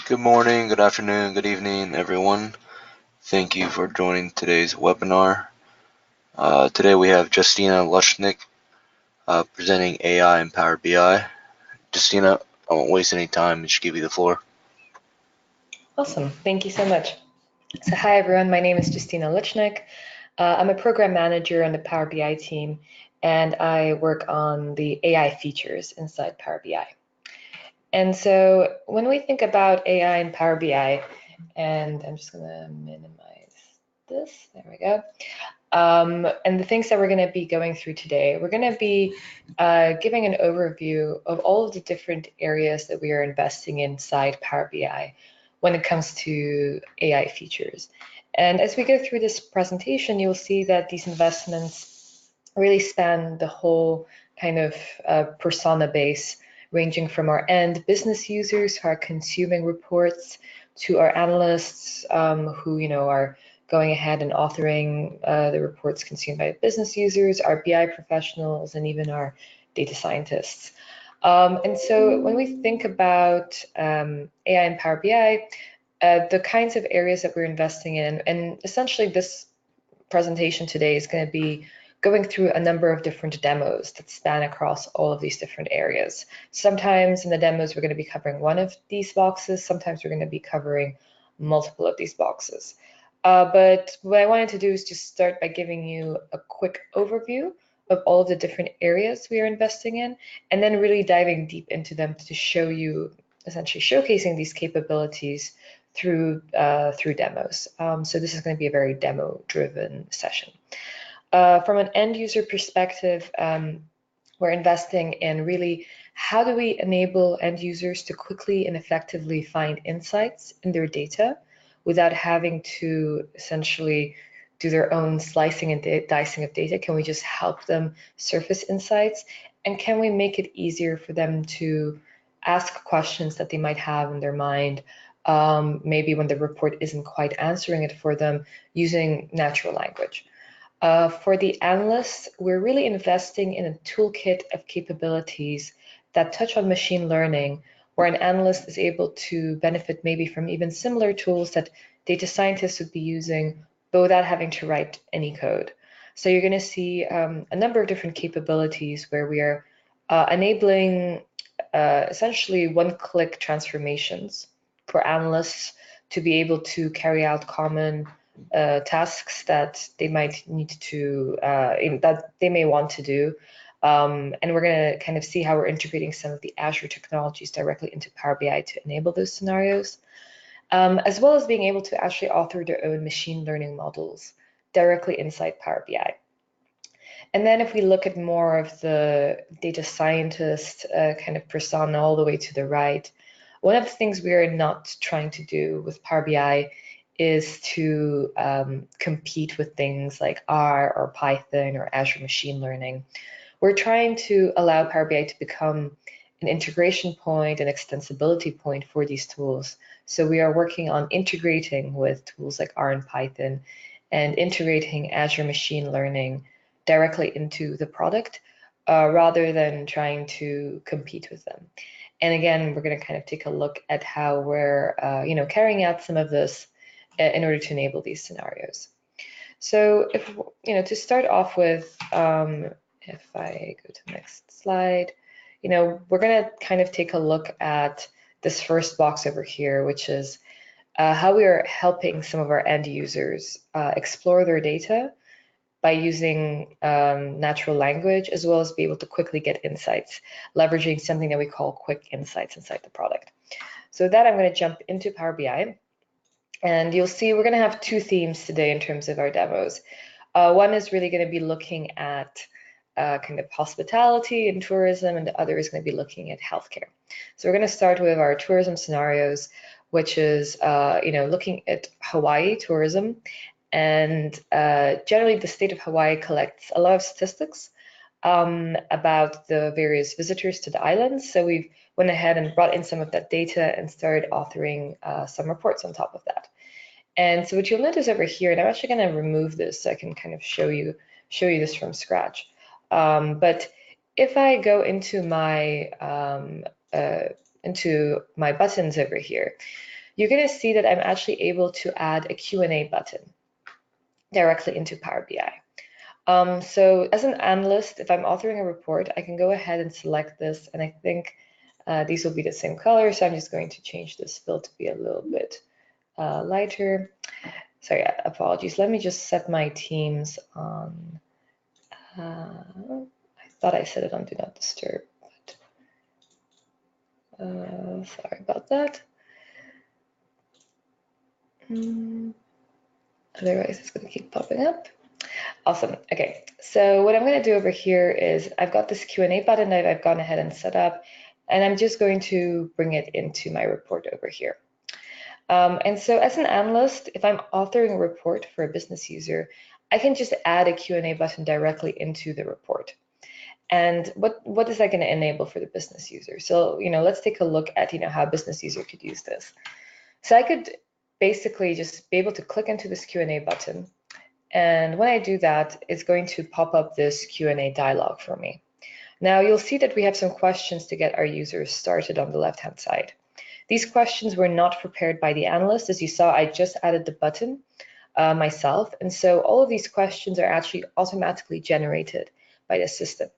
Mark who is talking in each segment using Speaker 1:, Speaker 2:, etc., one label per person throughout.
Speaker 1: Good morning, good afternoon, good evening, everyone. Thank you for joining today's webinar. Today we have Justina Lushnick presenting AI and Power BI. Justina, I won't waste any time and just give you the floor.
Speaker 2: Awesome, thank you so much. So hi everyone, my name is Justina Lushnick. I'm a program manager on the Power BI team, and I work on the AI features inside Power BI. And so when we think about AI and Power BI, and I'm just gonna minimize this, there we go. And the things that we're going to be going through today, we're going to be giving an overview of all of the different areas that we are investing inside Power BI when it comes to AI features. And as we go through this presentation, you'll see that these investments really span the whole kind of persona base, ranging from our end business users who are consuming reports to our analysts who are going ahead and authoring the reports consumed by business users, our BI professionals, and even our data scientists. And so when we think about AI and Power BI, the kinds of areas that we're investing in, and essentially this presentation today is going to be going through a number of different demos that span across all of these different areas. Sometimes in the demos, we're going to be covering one of these boxes. Sometimes we're going to be covering multiple of these boxes. But what I wanted to do is just start by giving you a quick overview of all of the different areas we are investing in, and then really diving deep into them to show you, essentially showcasing these capabilities through demos. So this is going to be a very demo-driven session. From an end user perspective, we're investing in really how do we enable end users to quickly and effectively find insights in their data without having to essentially do their own slicing and dicing of data? Can we just help them surface insights? And can we make it easier for them to ask questions that they might have in their mind, maybe when the report isn't quite answering it for them, using natural language? For the analysts, we're really investing in a toolkit of capabilities that touch on machine learning, where an analyst is able to benefit maybe from even similar tools that data scientists would be using, but without having to write any code. So you're going to see a number of different capabilities where we are enabling essentially one-click transformations for analysts to be able to carry out common tasks that they might need to, that they may want to do. And we're going to kind of see how we're integrating some of the Azure technologies directly into Power BI to enable those scenarios, as well as being able to actually author their own machine learning models directly inside Power BI. And then if we look at more of the data scientist kind of persona all the way to the right, one of the things we are not trying to do with Power BI is to compete with things like R or Python or Azure Machine Learning. We're trying to allow Power BI to become an integration point, an extensibility point for these tools. So we are working on integrating with tools like R and Python and integrating Azure Machine Learning directly into the product rather than trying to compete with them. And again, we're going to kind of take a look at how we're carrying out some of this in order to enable these scenarios. So if, to start off with, if I go to the next slide, we're going to kind of take a look at this first box over here, which is how we are helping some of our end users explore their data by using natural language, as well as be able to quickly get insights, leveraging something that we call quick insights inside the product. So with that, I'm going to jump into Power BI. And you'll see we're going to have two themes today in terms of our demos. One is really going to be looking at kind of hospitality and tourism, and the other is going to be looking at healthcare. So we're going to start with our tourism scenarios, which is looking at Hawaii tourism. And generally, the state of Hawaii collects a lot of statistics about the various visitors to the islands. So we've went ahead and brought in some of that data and started authoring some reports on top of that. And so what you'll notice over here, and I'm actually going to remove this so I can kind of show you this from scratch. But if I go into my buttons over here, you're going to see that I'm actually able to add a Q&A button directly into Power BI. So as an analyst, if I'm authoring a report, I can go ahead and select this, and I think these will be the same color, so I'm just going to change this fill to be a little bit lighter. Sorry, apologies. Let me just set my teams on, I thought I set it on Do Not Disturb, but sorry about that. Otherwise, it's going to keep popping up. Awesome. Okay, so what I'm going to do over here is I've got this Q&A button that I've gone ahead and set up, and I'm just going to bring it into my report over here. And so as an analyst, if I'm authoring a report for a business user, I can just add a Q&A button directly into the report. And what is that going to enable for the business user? So, let's take a look at, how a business user could use this. So I could basically just be able to click into this Q&A button. And when I do that, it's going to pop up this Q&A dialog for me. Now you'll see that we have some questions to get our users started on the left-hand side. These questions were not prepared by the analyst. As you saw, I just added the button myself. And so all of these questions are actually automatically generated by the system.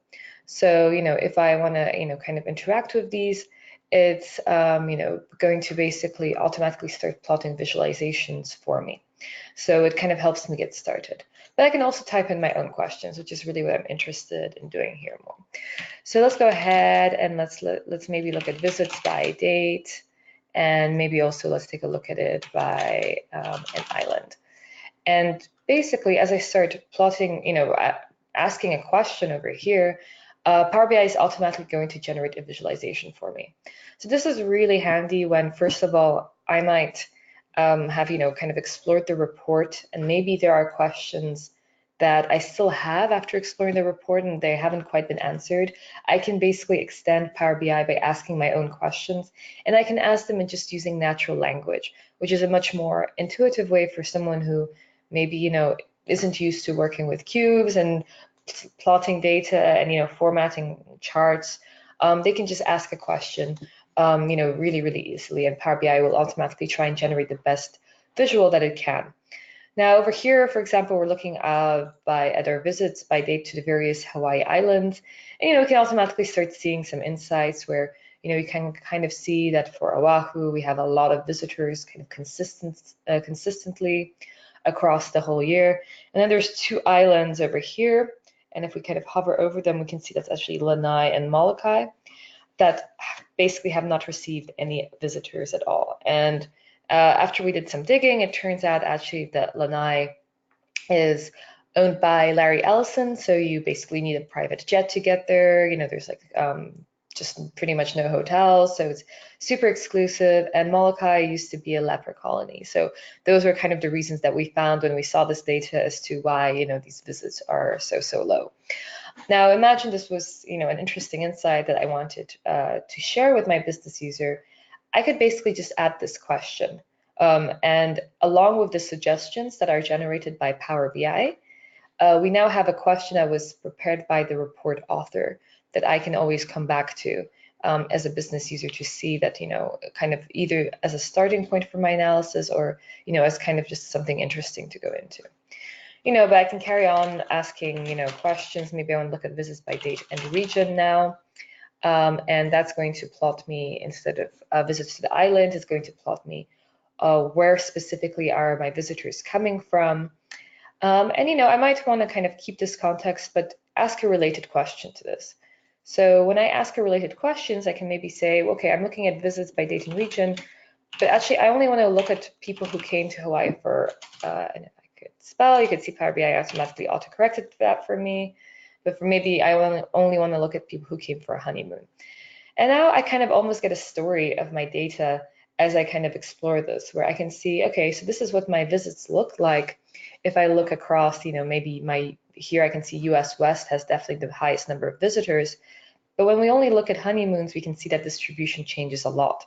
Speaker 2: So, if I want to, kind of interact with these, it's, going to basically automatically start plotting visualizations for me. So it kind of helps me get started. But I can also type in my own questions, which is really what I'm interested in doing here more. So let's go ahead and let's maybe look at visits by date, and maybe also let's take a look at it by an island. And basically, as I start plotting, asking a question over here, Power BI is automatically going to generate a visualization for me. So this is really handy when, first of all, I might have, kind of explored the report, and maybe there are questions that I still have after exploring the report and they haven't quite been answered. I can basically extend Power BI by asking my own questions, and I can ask them in just using natural language, which is a much more intuitive way for someone who maybe, isn't used to working with cubes and plotting data and, formatting charts. They can just ask a question, really, really easily, and Power BI will automatically try and generate the best visual that it can. Now over here, for example, we're looking at our visits by date to the various Hawaii islands, and we can automatically start seeing some insights where you can kind of see that for Oahu we have a lot of visitors kind of consistently across the whole year. And then there's 2 islands over here, and if we kind of hover over them, we can see that's actually Lanai and Molokai that basically have not received any visitors at all. And after we did some digging, it turns out actually that Lanai is owned by Larry Ellison, so you basically need a private jet to get there. There's like just pretty much no hotels, so it's super exclusive. And Molokai used to be a leper colony. So those were kind of the reasons that we found when we saw this data as to why these visits are so low. Now imagine this was an interesting insight that I wanted to share with my business user. I could basically just add this question, and along with the suggestions that are generated by Power BI, we now have a question that was prepared by the report author that I can always come back to as a business user to see that, kind of either as a starting point for my analysis or, as kind of just something interesting to go into. But I can carry on asking, questions. Maybe I want to look at visits by date and region now. And that's going to plot me, instead of visits to the island, it's going to plot me where specifically are my visitors coming from. And, I might want to kind of keep this context, but ask a related question to this. So when I ask a related questions, I can maybe say, okay, I'm looking at visits by date and region, but actually I only want to look at people who came to Hawaii for, and if I could spell, you could see Power BI automatically autocorrected that for me. But for maybe I only want to look at people who came for a honeymoon. And now I kind of almost get a story of my data as I kind of explore this, where I can see, okay, so this is what my visits look like. If I look across, maybe here I can see US West has definitely the highest number of visitors. But when we only look at honeymoons, we can see that distribution changes a lot.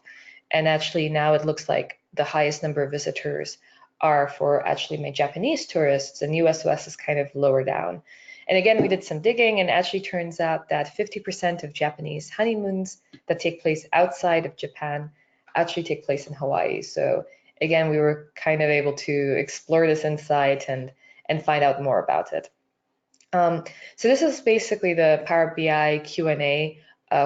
Speaker 2: And actually now it looks like the highest number of visitors are for actually my Japanese tourists, and US West is kind of lower down. And again, we did some digging, and actually turns out that 50% of Japanese honeymoons that take place outside of Japan actually take place in Hawaii. So again, we were kind of able to explore this insight and find out more about it. So this is basically the Power BI Q&A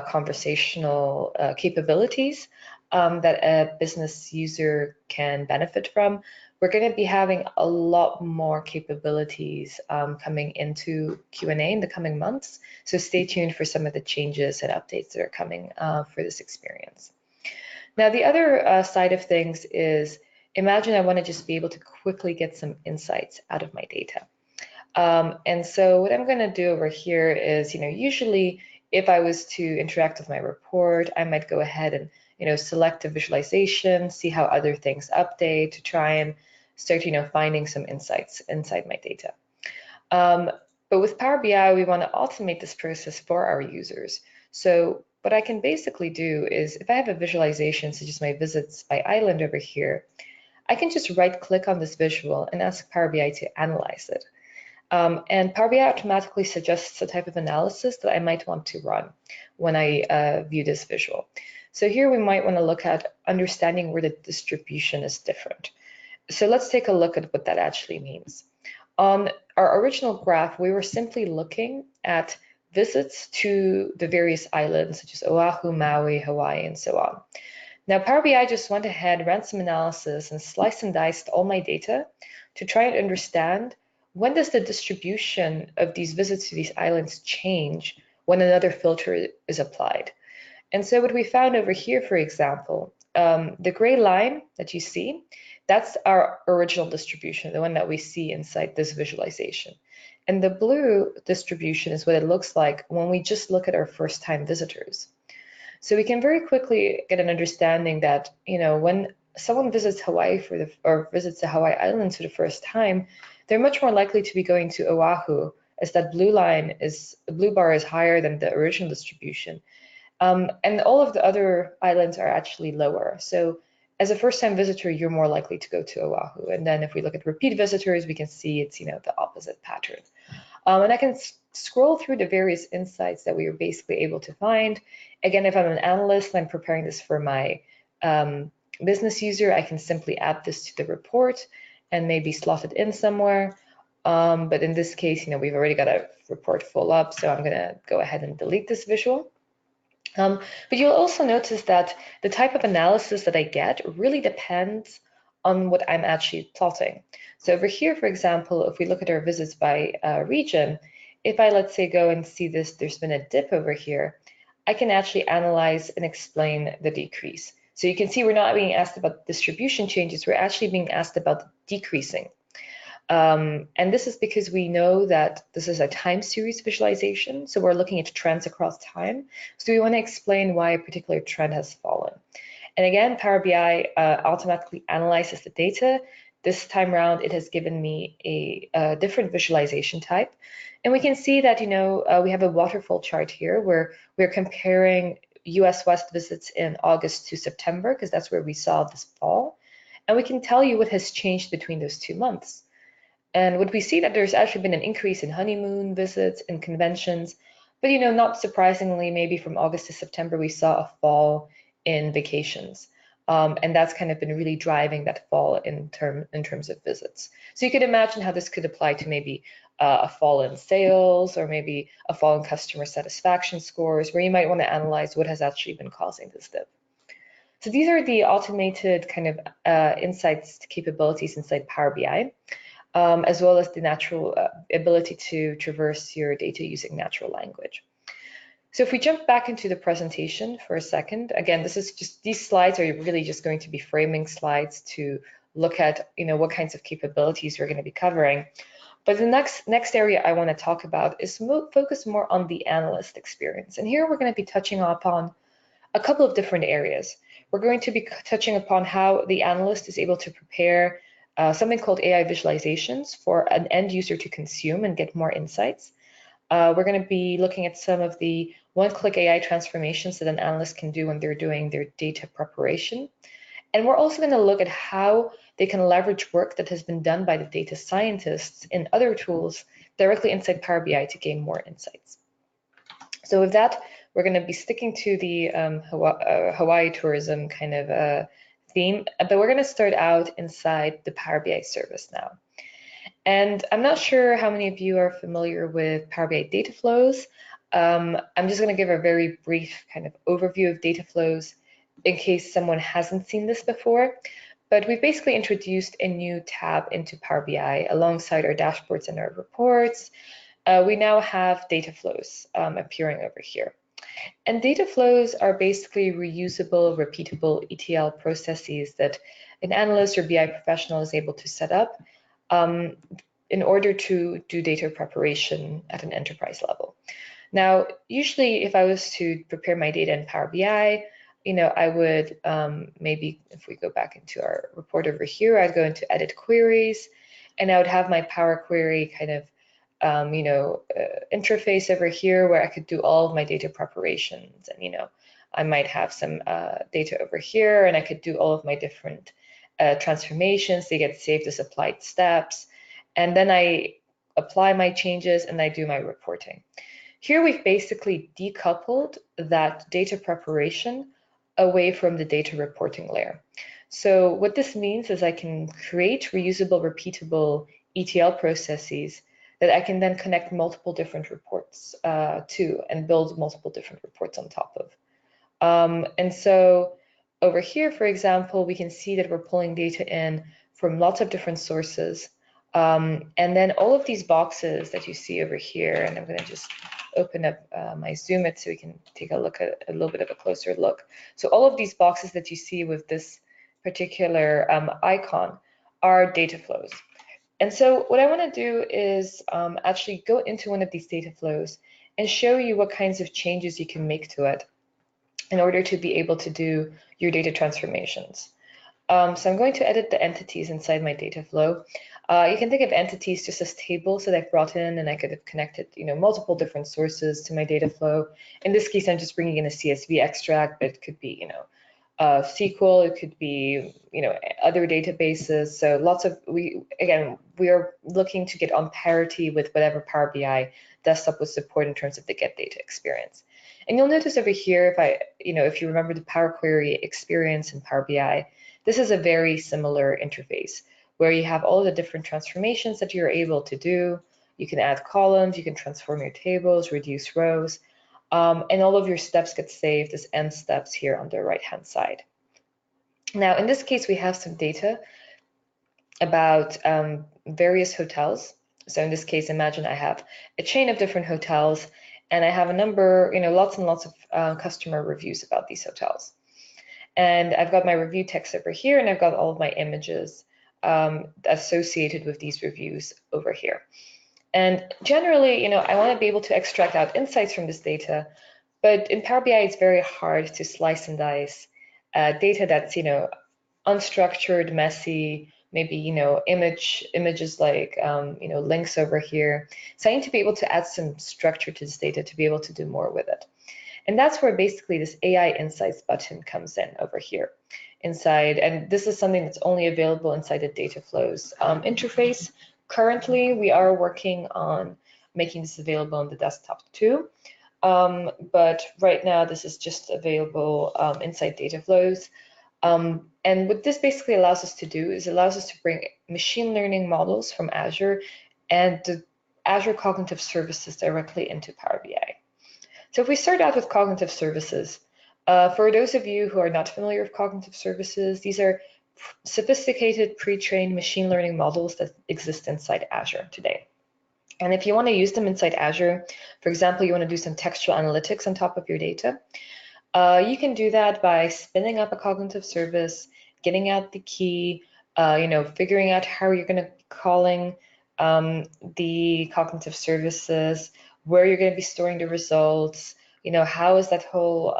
Speaker 2: conversational capabilities that a business user can benefit from. We're going to be having a lot more capabilities coming into Q&A in the coming months, so stay tuned for some of the changes and updates that are coming for this experience. Now, the other side of things is, imagine I want to just be able to quickly get some insights out of my data. And so what I'm going to do over here is, usually if I was to interact with my report, I might go ahead and, select a visualization, see how other things update to try and start, finding some insights inside my data. But with Power BI, we want to automate this process for our users. So what I can basically do is, if I have a visualization, such as my visits by island over here, I can just right-click on this visual and ask Power BI to analyze it. And Power BI automatically suggests the type of analysis that I might want to run when I view this visual. So here we might want to look at understanding where the distribution is different. So let's take a look at what that actually means. On our original graph, we were simply looking at visits to the various islands, such as Oahu, Maui, Hawaii, and so on. Now, Power BI just went ahead, ran some analysis, and sliced and diced all my data to try and understand, when does the distribution of these visits to these islands change when another filter is applied? And so what we found over here, for example, the gray line that you see, that's our original distribution, the one that we see inside this visualization. And the blue distribution is what it looks like when we just look at our first-time visitors. So we can very quickly get an understanding that, when someone visits Hawaii or visits the Hawaii Islands for the first time, they're much more likely to be going to Oahu, as that blue bar is higher than the original distribution. And all of the other islands are actually lower. So as a first-time visitor, you're more likely to go to Oahu. And then if we look at repeat visitors, we can see it's, the opposite pattern. And I can scroll through the various insights that we were basically able to find. Again, if I'm an analyst, I'm preparing this for my business user, I can simply add this to the report and maybe slot it in somewhere. But in this case, we've already got a report full up, so I'm going to go ahead and delete this visual. But you'll also notice that the type of analysis that I get really depends on what I'm actually plotting. So over here, for example, if we look at our visits by region, if I, let's say, go and see this, there's been a dip over here, I can actually analyze and explain the decrease. So you can see we're not being asked about distribution changes, we're actually being asked about decreasing. And this is because we know that this is a time series visualization, so we're looking at trends across time. So we want to explain why a particular trend has fallen. And again, Power BI automatically analyzes the data. This time around, it has given me a different visualization type. And we can see that, we have a waterfall chart here where we're comparing US West visits in August to September, because that's where we saw this fall. And we can tell you what has changed between those 2 months. And what we see that there's actually been an increase in honeymoon visits and conventions, but not surprisingly, maybe from August to September, we saw a fall in vacations. And that's kind of been really driving that fall in terms of visits. So you could imagine how this could apply to maybe a fall in sales, or maybe a fall in customer satisfaction scores, where you might want to analyze what has actually been causing this dip. So these are the automated kind of insights capabilities inside Power BI. As well as the natural ability to traverse your data using natural language. So if we jump back into the presentation for a second, again, these slides are really just going to be framing slides to look at, what kinds of capabilities we're going to be covering. But the next area I want to talk about is focus more on the analyst experience. And here we're going to be touching upon a couple of different areas. We're going to be touching upon how the analyst is able to prepare something called AI visualizations for an end user to consume and get more insights. We're going to be looking at some of the one-click AI transformations that an analyst can do when they're doing their data preparation. And we're also going to look at how they can leverage work that has been done by the data scientists in other tools directly inside Power BI to gain more insights. So with that, we're going to be sticking to the Hawaii tourism kind of theme, but we're going to start out inside the Power BI service now. And I'm not sure how many of you are familiar with Power BI data flows. I'm just going to give a very brief kind of overview of data flows in case someone hasn't seen this before. But we've basically introduced a new tab into Power BI alongside our dashboards and our reports. We now have data flows appearing over here. And data flows are basically reusable, repeatable ETL processes that an analyst or BI professional is able to set up in order to do data preparation at an enterprise level. Now, usually if I was to prepare my data in Power BI, I would maybe, if we go back into our report over here, I'd go into edit queries, and I would have my Power Query kind of interface over here where I could do all of my data preparations, and I might have some data over here, and I could do all of my different transformations. They get saved as applied steps, and then I apply my changes and I do my reporting. Here we've basically decoupled that data preparation away from the data reporting layer. So what this means is I can create reusable, repeatable ETL processes that I can then connect multiple different reports to and build multiple different reports on top of. And so over here, for example, we can see that we're pulling data in from lots of different sources. And then all of these boxes that you see over here, and I'm going to just open up my Zoom it so we can take a look at a little bit of a closer look. So all of these boxes that you see with this particular icon are data flows. And so what I want to do is actually go into one of these data flows and show you what kinds of changes you can make to it in order to be able to do your data transformations. So I'm going to edit the entities inside my data flow. You can think of entities just as tables that I've brought in, and I could have connected, multiple different sources to my data flow. In this case, I'm just bringing in a CSV extract, but it could be, SQL, it could be, other databases. So we are looking to get on parity with whatever Power BI desktop would support in terms of the get data experience. And you'll notice over here, if you remember the Power Query experience in Power BI, this is a very similar interface where you have all the different transformations that you're able to do. You can add columns, you can transform your tables, reduce rows, and all of your steps get saved as end steps here on the right-hand side. Now, in this case, we have some data about various hotels. So in this case, imagine I have a chain of different hotels, and I have a number, lots and lots of customer reviews about these hotels. And I've got my review text over here, and I've got all of my images associated with these reviews over here. And generally, I want to be able to extract out insights from this data, but in Power BI, it's very hard to slice and dice data that's, unstructured, messy, maybe, images like, links over here. So I need to be able to add some structure to this data to be able to do more with it. And that's where basically this AI Insights button comes in over here inside. And this is something that's only available inside the data flows interface. Currently, we are working on making this available on the desktop too. But right now, this is just available inside data flows. And what this basically allows us to do is allows us to bring machine learning models from Azure and the Azure Cognitive Services directly into Power BI. So if we start out with cognitive services, for those of you who are not familiar with cognitive services, these are sophisticated pre-trained machine learning models that exist inside Azure today. And if you want to use them inside Azure, for example, you want to do some textual analytics on top of your data, you can do that by spinning up a cognitive service, getting out the key, figuring out how you're going to be calling the cognitive services, where you're going to be storing the results, how is that whole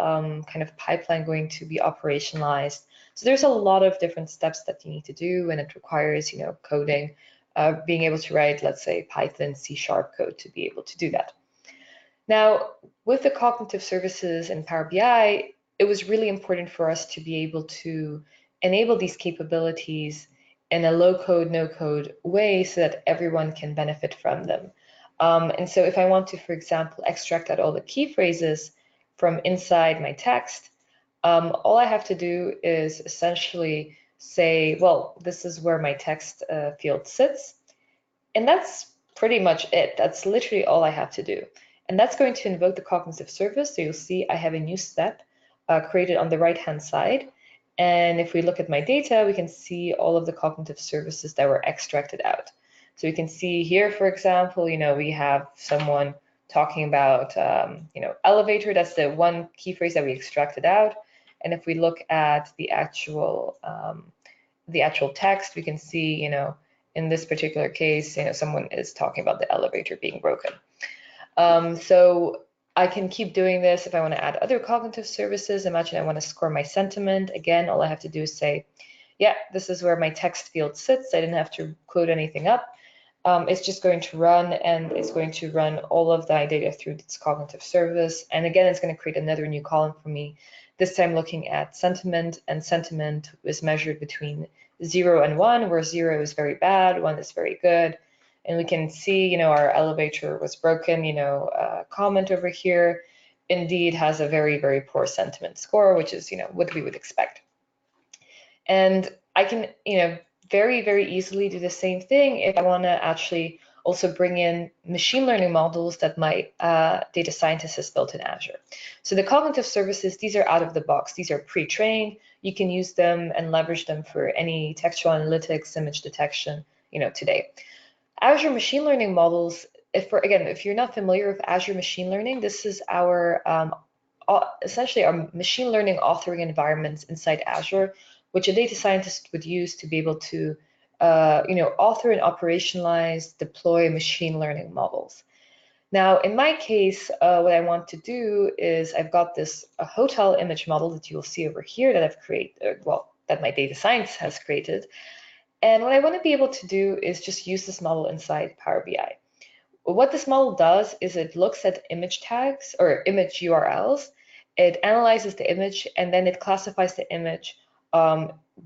Speaker 2: kind of pipeline going to be operationalized. So there's a lot of different steps that you need to do, and it requires, coding, being able to write, let's say, Python, C# code to be able to do that. Now, with the cognitive services in Power BI, it was really important for us to be able to enable these capabilities in a low-code, no-code way so that everyone can benefit from them. And so if I want to, for example, extract out all the key phrases from inside my text, all I have to do is essentially say, well, this is where my text field sits. And that's pretty much it. That's literally all I have to do. And that's going to invoke the cognitive service. So you'll see I have a new step created on the right-hand side. And if we look at my data, we can see all of the cognitive services that were extracted out. So we can see here, for example, we have someone talking about, elevator. That's the one key phrase that we extracted out. And if we look at the actual text, we can see, in this particular case, someone is talking about the elevator being broken. So I can keep doing this if I want to add other cognitive services. Imagine I want to score my sentiment. Again, all I have to do is say, yeah, this is where my text field sits. I didn't have to quote anything up. It's just going to run, and it's going to run all of the data through this cognitive service. And again, it's going to create another new column for me, this time looking at sentiment, and sentiment is measured between 0 and 1, where 0 is very bad, 1 is very good. And we can see, our elevator was broken, comment over here indeed has a very, very poor sentiment score, which is, what we would expect. And I can, very, very easily do the same thing if I want to actually also bring in machine learning models that my data scientist has built in Azure. So the cognitive services, these are out of the box. These are pre-trained. You can use them and leverage them for any textual analytics, image detection, today. Azure machine learning models, if you're not familiar with Azure machine learning, this is our essentially our machine learning authoring environments inside Azure, which a data scientist would use to be able to author and operationalize, deploy machine learning models. Now, in my case, what I want to do is I've got this hotel image model that you'll see over here that I've created, that my data science has created. And what I want to be able to do is just use this model inside Power BI. What this model does is it looks at image tags or image URLs. It analyzes the image, and then it classifies the image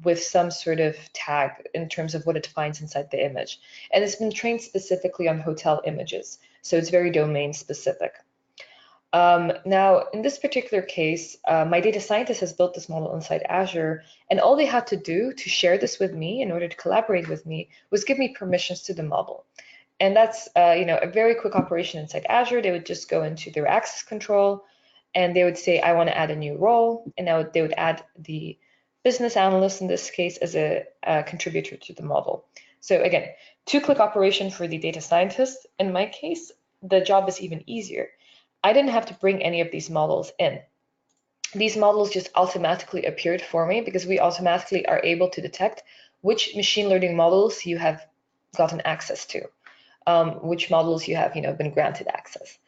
Speaker 2: with some sort of tag in terms of what it finds inside the image. And it's been trained specifically on hotel images, so it's very domain specific. Now, in this particular case, my data scientist has built this model inside Azure, and all they had to do to share this with me in order to collaborate with me was give me permissions to the model. And that's a very quick operation inside Azure. They would just go into their access control, and they would say, I want to add a new role, and now they would add the business analyst in this case as a contributor to the model. So again, 2-click operation for the data scientist. In my case, the job is even easier. I didn't have to bring any of these models in. These models just automatically appeared for me because we automatically are able to detect which machine learning models you have gotten access to, which models you have been granted access.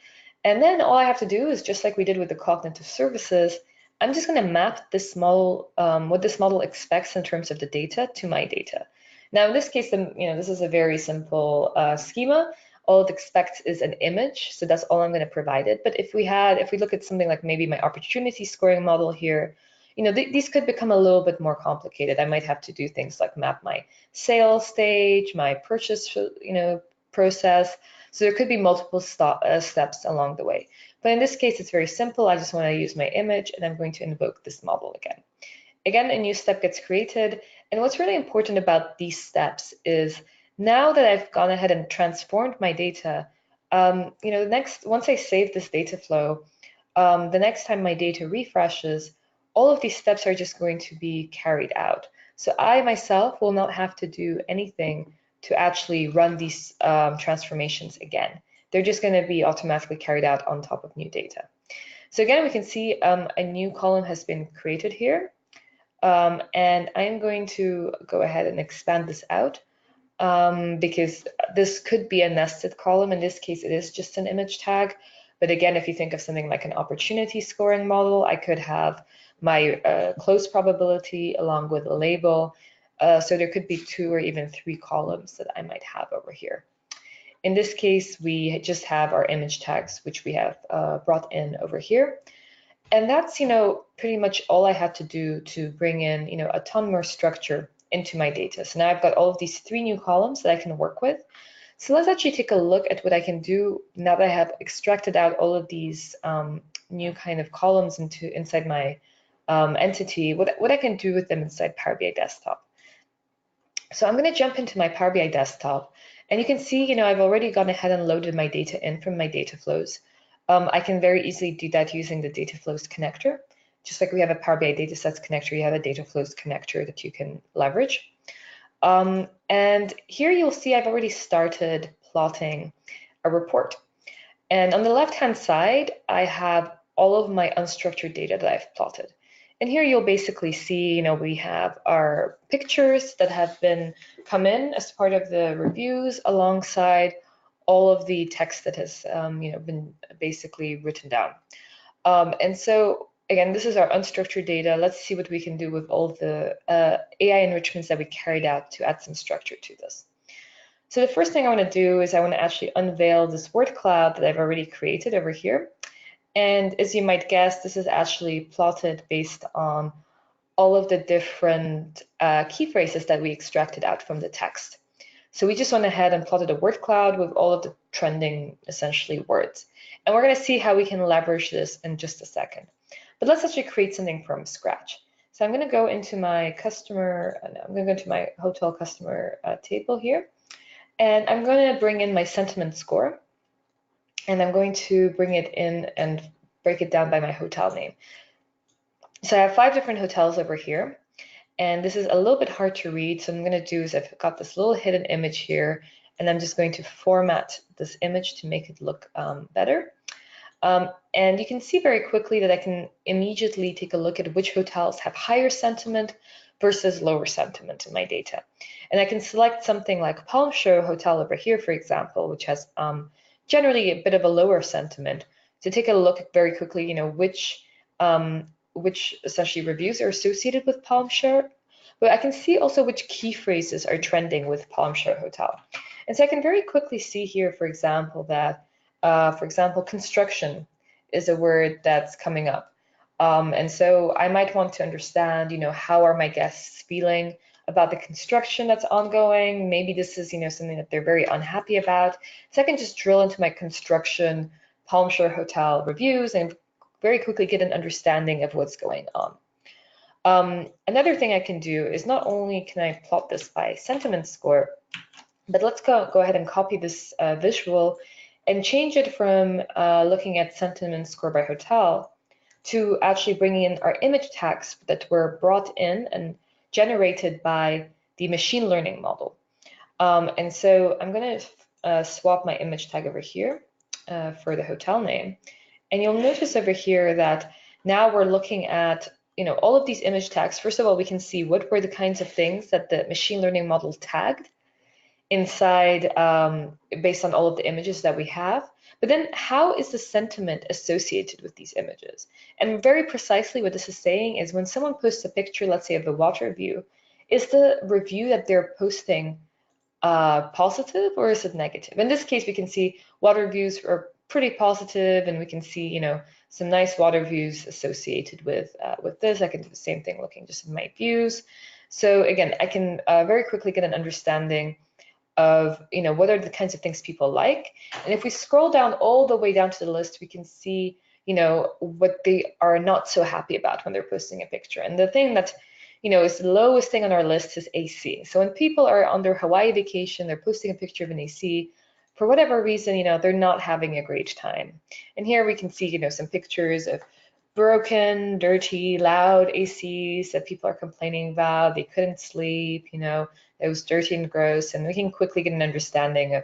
Speaker 2: And then all I have to do is, just like we did with the cognitive services, I'm just going to map this model, what this model expects in terms of the data to my data. Now, in this case, this is a very simple schema. All it expects is an image, so that's all I'm going to provide it. But if we look at something like maybe my opportunity scoring model here, these could become a little bit more complicated. I might have to do things like map my sales stage, my purchase, process. So there could be multiple steps along the way. But in this case, it's very simple. I just want to use my image, and I'm going to invoke this model again. Again, a new step gets created. And what's really important about these steps is, now that I've gone ahead and transformed my data, once I save this data flow, the next time my data refreshes, all of these steps are just going to be carried out. So I myself will not have to do anything to actually run these transformations again. They're just going to be automatically carried out on top of new data. So again, we can see a new column has been created here. And I'm going to go ahead and expand this out because this could be a nested column. In this case, it is just an image tag. But again, if you think of something like an opportunity scoring model, I could have my close probability along with a label. So there could be 2 or even 3 columns that I might have over here. In this case, we just have our image tags, which we have brought in over here. And that's, pretty much all I had to do to bring in, a ton more structure into my data. So now I've got all of these 3 new columns that I can work with. So let's actually take a look at what I can do now that I have extracted out all of these new kind of columns inside my entity, what I can do with them inside Power BI Desktop. So I'm going to jump into my Power BI Desktop, and you can see, I've already gone ahead and loaded my data in from my data flows. I can very easily do that using the data flows connector. Just like we have a Power BI datasets connector, you have a data flows connector that you can leverage. And here you'll see I've already started plotting a report. And on the left-hand side, I have all of my unstructured data that I've plotted. And here you'll basically see, we have our pictures that have been come in as part of the reviews alongside all of the text that has, been basically written down. And so again, this is our unstructured data. Let's see what we can do with all the AI enrichments that we carried out to add some structure to this. So the first thing I want to do is I want to actually unveil this word cloud that I've already created over here. And as you might guess, this is actually plotted based on all of the different key phrases that we extracted out from the text. So we just went ahead and plotted a word cloud with all of the trending, essentially, words. And we're going to see how we can leverage this in just a second. But let's actually create something from scratch. So I'm going to go into my customer, I'm going to go to my hotel customer table here. And I'm going to bring in my sentiment score. And I'm going to bring it in and break it down by my hotel name. So I have 5 different hotels over here. And this is a little bit hard to read. So I'm going to do is I've got this little hidden image here. And I'm just going to format this image to make it look better. And you can see very quickly that I can immediately take a look at which hotels have higher sentiment versus lower sentiment in my data. And I can select something like Palm Show Hotel over here, for example, which has generally a bit of a lower sentiment, to take a look at very quickly, which essentially reviews are associated with Palm Show. But I can see also which key phrases are trending with Palm Show Hotel. And so I can very quickly see here, for example, that construction is a word that's coming up. And so I might want to understand, how are my guests feeling about the construction that's ongoing? Maybe this is, something that they're very unhappy about. So I can just drill into my construction Palm Shore Hotel reviews and very quickly get an understanding of what's going on. Another thing I can do is not only can I plot this by sentiment score, but let's go ahead and copy this visual and change it from looking at sentiment score by hotel to actually bringing in our image tags that were brought in and generated by the machine learning model. And so I'm going to swap my image tag over here for the hotel name. And you'll notice over here that now we're looking at all of these image tags. First of all, we can see what were the kinds of things that the machine learning model tagged inside based on all of the images that we have. But then how is the sentiment associated with these images? And very precisely what this is saying is when someone posts a picture, let's say of the water view, is the review that they're posting positive or is it negative? In this case, we can see water views are pretty positive, and we can see, some nice water views associated with this. I can do the same thing looking just at my views. So again, I can very quickly get an understanding of, what are the kinds of things people like. And if we scroll down all the way down to the list, we can see, what they are not so happy about when they're posting a picture. And the thing that is the lowest thing on our list is AC. So when people are on their Hawaii vacation, they're posting a picture of an AC, for whatever reason, they're not having a great time. And here we can see, some pictures of broken, dirty, loud ACs that people are complaining about. They couldn't sleep, it was dirty and gross. And we can quickly get an understanding of,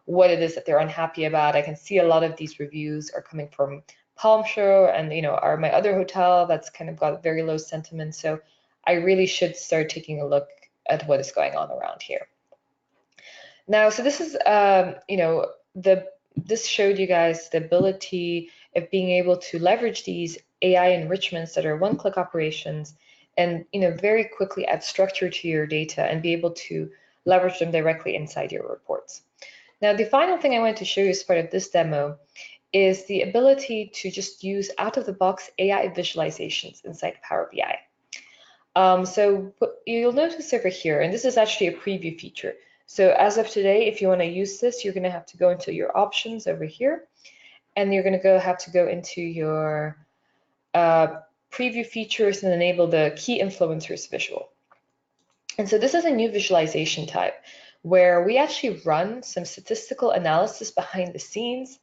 Speaker 2: what it is that they're unhappy about. I can see a lot of these reviews are coming from Palm Shore and, are my other hotel that's kind of got very low sentiment. So I really should start taking a look at what is going on around here. Now, so this is, this showed you guys the ability of being able to leverage these AI enrichments that are one-click operations and, very quickly add structure to your data and be able to leverage them directly inside your reports. Now, the final thing I wanted to show you as part of this demo is the ability to just use out-of-the-box AI visualizations inside Power BI. So you'll notice over here, and this is actually a preview feature. So as of today, if you want to use this, you're going to have to go into your options over here. and you're going to have to go into your preview features and enable the key influencers visual. And so this is a new visualization type where we actually run some statistical analysis behind the scenes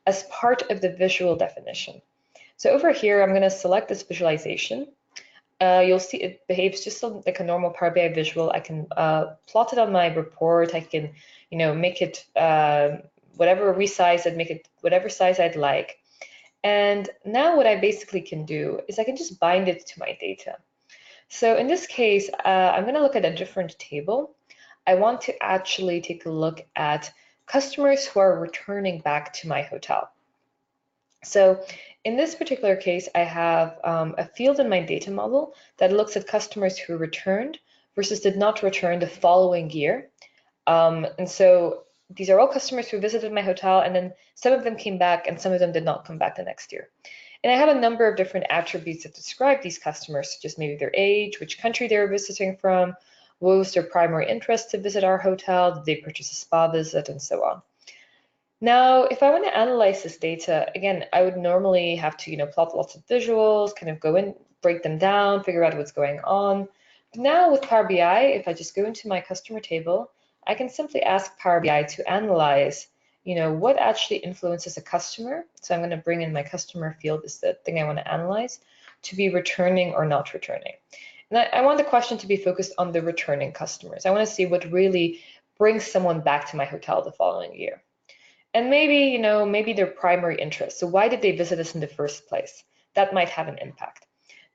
Speaker 2: as part of the visual definition. So over here, I'm going to select this visualization. You'll see it behaves just like a normal Power BI visual. I can plot it on my report. I can, make it whatever resize it, make it whatever size I'd like. And now what I basically can do is I can just bind it to my data. So in this case, I'm going to look at a different table. I want to actually take a look at customers who are returning back to my hotel. So in this particular case, I have a field in my data model that looks at customers who returned versus did not return the following year. And so these are all customers who visited my hotel, and then some of them came back and some of them did not come back the next year. And I have a number of different attributes that describe these customers, such as maybe their age, which country they were visiting from, what was their primary interest to visit our hotel, did they purchase a spa visit, and so on. Now, if I want to analyze this data, again, I would normally have to, plot lots of visuals, kind of go in, break them down, figure out what's going on. But now with Power BI, if I just go into my customer table, I can simply ask Power BI to analyze, what actually influences a customer. So I'm going to bring in my customer field as the thing I want to analyze to be returning or not returning. And I want the question to be focused on the returning customers. I want to see what really brings someone back to my hotel the following year. And maybe, maybe their primary interest. So why did they visit us in the first place? That might have an impact.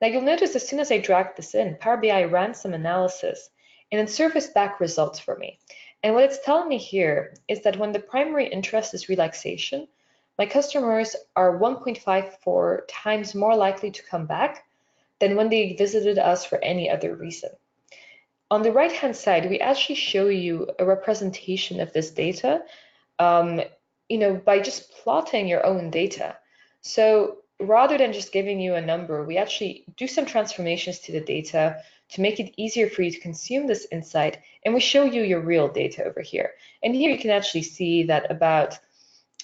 Speaker 2: Now you'll notice as soon as I dragged this in, Power BI ran some analysis and it surfaced back results for me. And what it's telling me here is that when the primary interest is relaxation, my customers are 1.54 times more likely to come back than when they visited us for any other reason. On the right-hand side, we actually show you a representation of this data by just plotting your own data. So rather than just giving you a number, we actually do some transformations to the data to make it easier for you to consume this insight. And we show you your real data over here. And here you can actually see that about,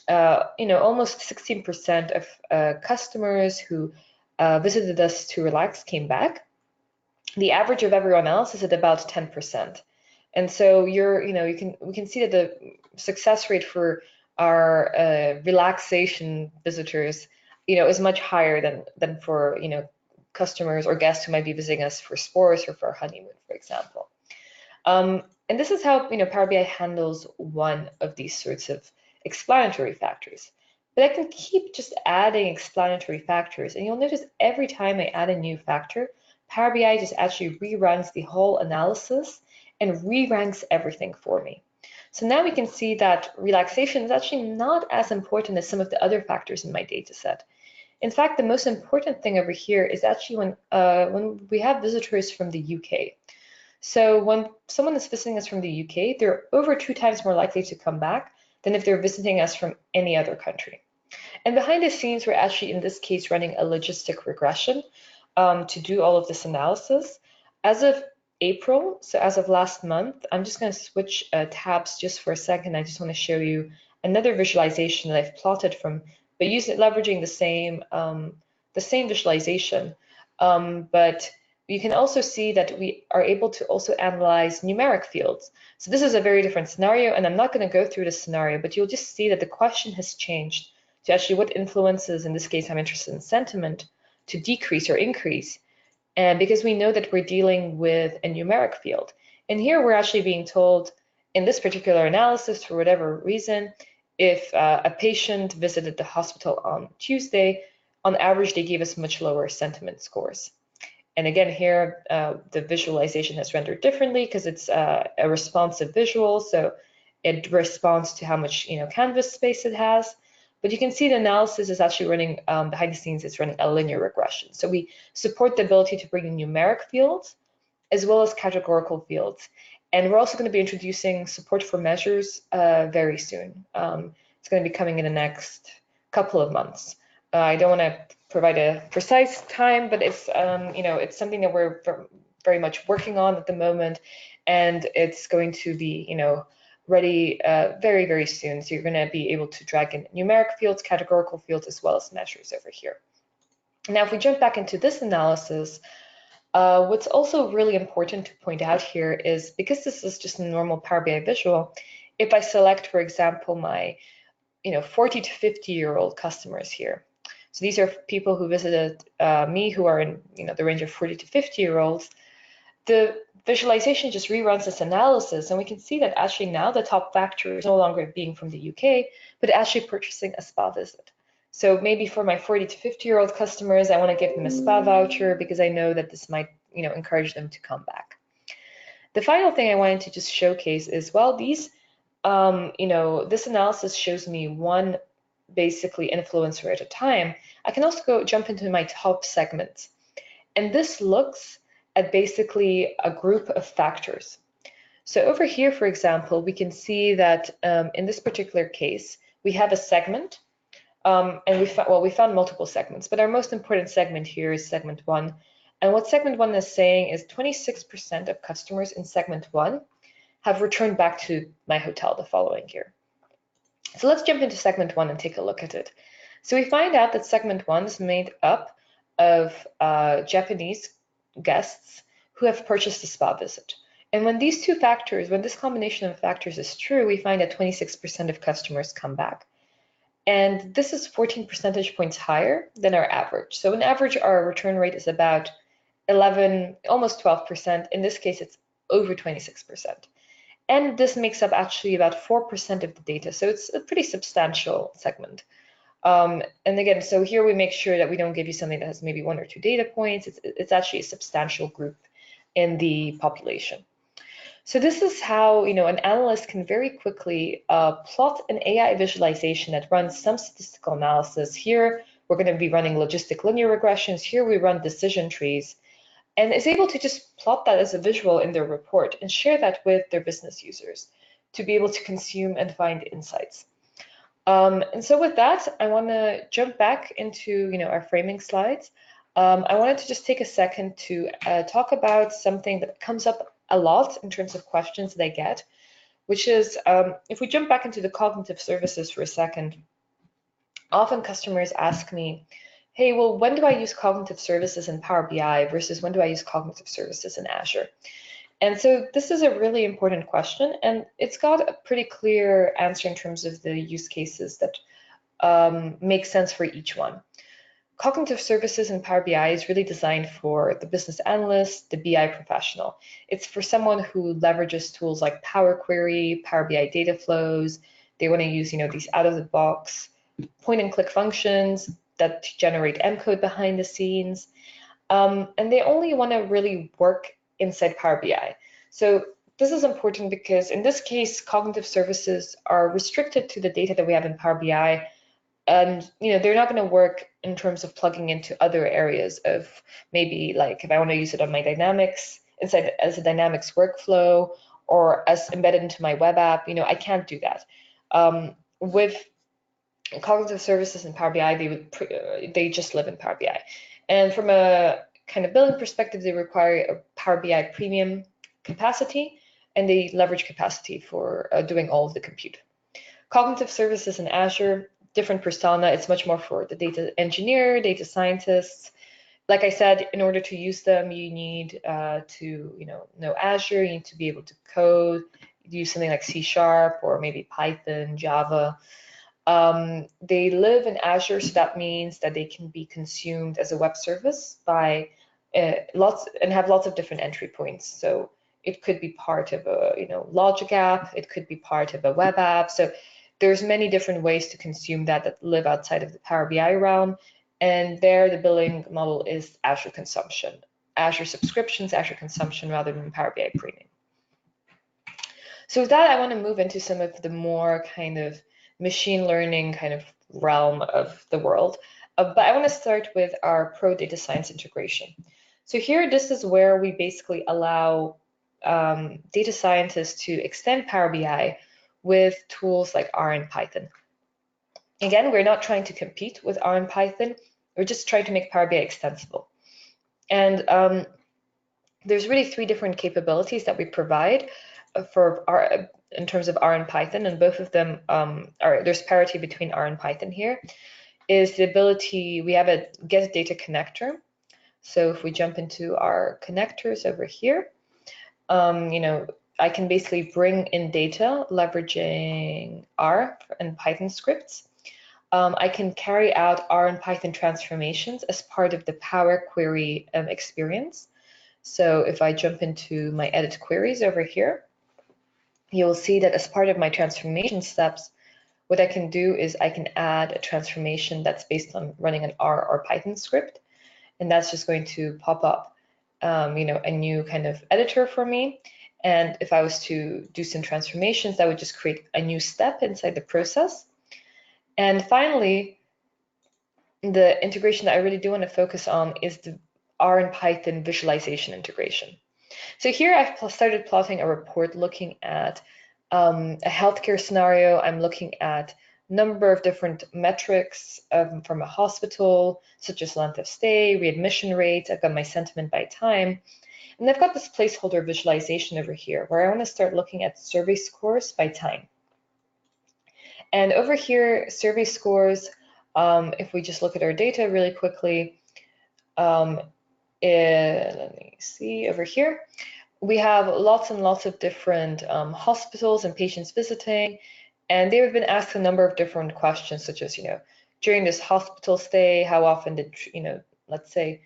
Speaker 2: almost 16% of customers who visited us to relax came back. The average of everyone else is at about 10%. And so we can see that the success rate for our relaxation visitors, is much higher than for, customers or guests who might be visiting us for sports or for a honeymoon, for example. And this is how, Power BI handles one of these sorts of explanatory factors. But I can keep just adding explanatory factors, and you'll notice every time I add a new factor, Power BI just actually reruns the whole analysis and re-ranks everything for me. So now we can see that relaxation is actually not as important as some of the other factors in my data set. In fact, the most important thing over here is actually when we have visitors from the UK. So when someone is visiting us from the UK, they're over 2 times more likely to come back than if they're visiting us from any other country. And behind the scenes, we're actually, in this case, running a logistic regression to do all of this analysis. As of April, so as of last month, I'm just going to switch tabs just for a second. I just want to show you another visualization that I've plotted from, but leveraging the same visualization. But you can also see that we are able to also analyze numeric fields. So this is a very different scenario, and I'm not going to go through the scenario, but you'll just see that the question has changed to actually what influences, in this case, I'm interested in sentiment, to decrease or increase. And because we know that we're dealing with a numeric field. And here we're actually being told in this particular analysis, for whatever reason, if a patient visited the hospital on Tuesday, on average, they gave us much lower sentiment scores. And again, here, the visualization has rendered differently because it's a responsive visual. So it responds to how much canvas space it has. But you can see the analysis is actually running behind the scenes, it's running a linear regression. So we support the ability to bring in numeric fields as well as categorical fields. And we're also going to be introducing support for measures very soon. It's going to be coming in the next couple of months. I don't want to provide a precise time, but it's it's something that we're very much working on at the moment, and it's going to be ready very, very soon. So you're going to be able to drag in numeric fields, categorical fields, as well as measures over here. Now, if we jump back into this analysis, what's also really important to point out here is, because this is just a normal Power BI visual, if I select, for example, my 40 to 50-year-old customers here. So these are people who visited me who are in the range of 40 to 50-year-olds. The visualization just reruns this analysis, and we can see that actually now the top factor is no longer being from the UK, but actually purchasing a spa visit. So maybe for my 40 to 50-year-old customers, I want to give them a spa voucher because I know that this might encourage them to come back. The final thing I wanted to just showcase is, well, these this analysis shows me one basically influencer at a time. I can also jump into my top segments. And this looks at basically a group of factors. So over here, for example, we can see that in this particular case, we have a segment, and we found multiple segments, but our most important segment here is segment 1. And what segment 1 is saying is 26% of customers in segment 1 have returned back to my hotel the following year. So let's jump into segment 1 and take a look at it. So we find out that segment 1 is made up of Japanese guests who have purchased a spa visit. And when these two factors, when this combination of factors is true, we find that 26% of customers come back. And this is 14 percentage points higher than our average. So on average, our return rate is about 11, almost 12%. In this case, it's over 26%. And this makes up actually about 4% of the data. So it's a pretty substantial segment. And again, so here we make sure that we don't give you something that has maybe 1 or 2 data points. It's actually a substantial group in the population. So this is how an analyst can very quickly plot an AI visualization that runs some statistical analysis. Here, we're going to be running logistic linear regressions. Here, we run decision trees, and is able to just plot that as a visual in their report and share that with their business users to be able to consume and find insights. And so with that, I want to jump back into our framing slides. I wanted to just take a second to talk about something that comes up a lot in terms of questions that I get, which is if we jump back into the cognitive services for a second, often customers ask me, hey, well, when do I use cognitive services in Power BI versus when do I use cognitive services in Azure? And so this is a really important question, and it's got a pretty clear answer in terms of the use cases that make sense for each one. Cognitive services in Power BI is really designed for the business analyst, the BI professional. It's for someone who leverages tools like Power Query, Power BI data flows. They want to use these out-of-the-box point-and-click functions that generate M code behind the scenes. And they only want to really work inside Power BI. So this is important because in this case, cognitive services are restricted to the data that we have in Power BI. And they're not going to work in terms of plugging into other areas of maybe like if I want to use it on my Dynamics inside as a Dynamics workflow or as embedded into my web app. I can't do that. With cognitive services in Power BI, they just live in Power BI. And from a kind of billing perspective, they require a Power BI premium capacity, and they leverage capacity for doing all of the compute. Cognitive services in Azure, different persona. It's much more for the data engineer, data scientists. Like I said, in order to use them, you need to know Azure. You need to be able to code, use something like C# or maybe Python, Java. They live in Azure, so that means that they can be consumed as a web service by have lots of different entry points. So it could be part of a logic app. It could be part of a web app. So there's many different ways to consume that live outside of the Power BI realm. And there, the billing model is Azure consumption, Azure subscriptions, Azure consumption rather than Power BI premium. So with that, I want to move into some of the more kind of machine learning kind of realm of the world. But I want to start with our Pro Data Science integration. So here, this is where we basically allow data scientists to extend Power BI with tools like R and Python. Again, we're not trying to compete with R and Python. We're just trying to make Power BI extensible. And there's really 3 different capabilities that we provide for in terms of R and Python, and both of them there's parity between R and Python here, is the ability, we have a get data connector. So if we jump into our connectors over here, I can basically bring in data leveraging R and Python scripts. I can carry out R and Python transformations as part of the Power Query experience. So if I jump into my edit queries over here, you'll see that as part of my transformation steps, what I can do is I can add a transformation that's based on running an R or Python script, and that's just going to pop up, a new kind of editor for me. And if I was to do some transformations, that would just create a new step inside the process. And finally, the integration that I really do want to focus on is the R and Python visualization integration. So here I've started plotting a report looking at a healthcare scenario. I'm looking at number of different metrics from a hospital, such as length of stay, readmission rates. I've got my sentiment by time. And I've got this placeholder visualization over here where I want to start looking at survey scores by time. And over here, survey scores, if we just look at our data really quickly, let me see over here. We have lots and lots of different hospitals and patients visiting, and they've been asked a number of different questions, such as, during this hospital stay, how often did, let's say,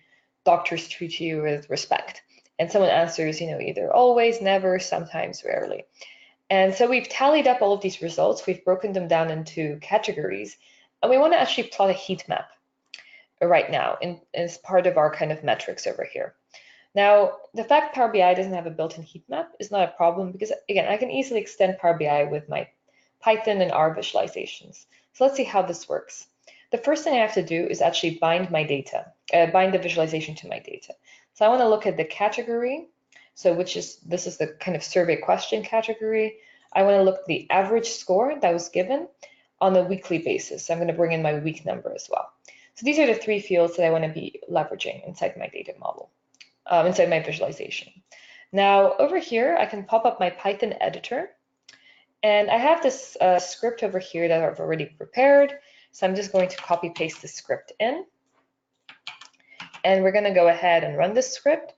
Speaker 2: doctors treat you with respect? And someone answers, either always, never, sometimes, rarely. And so we've tallied up all of these results. We've broken them down into categories, and we want to actually plot a heat map right now as part of our kind of metrics over here. Now, the fact Power BI doesn't have a built-in heat map is not a problem because, again, I can easily extend Power BI with my Python and R visualizations. So let's see how this works. The first thing I have to do is actually bind my data, bind the visualization to my data. So I want to look at the category, so this is the kind of survey question category. I want to look at the average score that was given on a weekly basis. So I'm going to bring in my week number as well. So these are the three fields that I want to be leveraging inside my data model. Inside my visualization. Now over here, I can pop up my Python editor, and I have this script over here that I've already prepared. So I'm just going to copy paste the script in, and we're going to go ahead and run this script.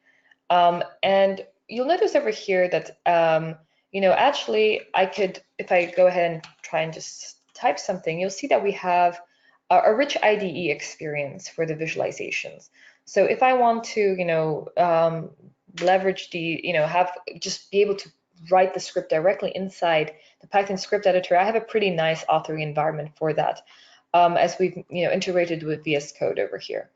Speaker 2: And you'll notice over here that actually I could, if I go ahead and try and just type something, you'll see that we have a rich IDE experience for the visualizations. So if I want to, leverage just be able to write the script directly inside the Python script editor, I have a pretty nice authoring environment for that, as we've, integrated with VS Code over here.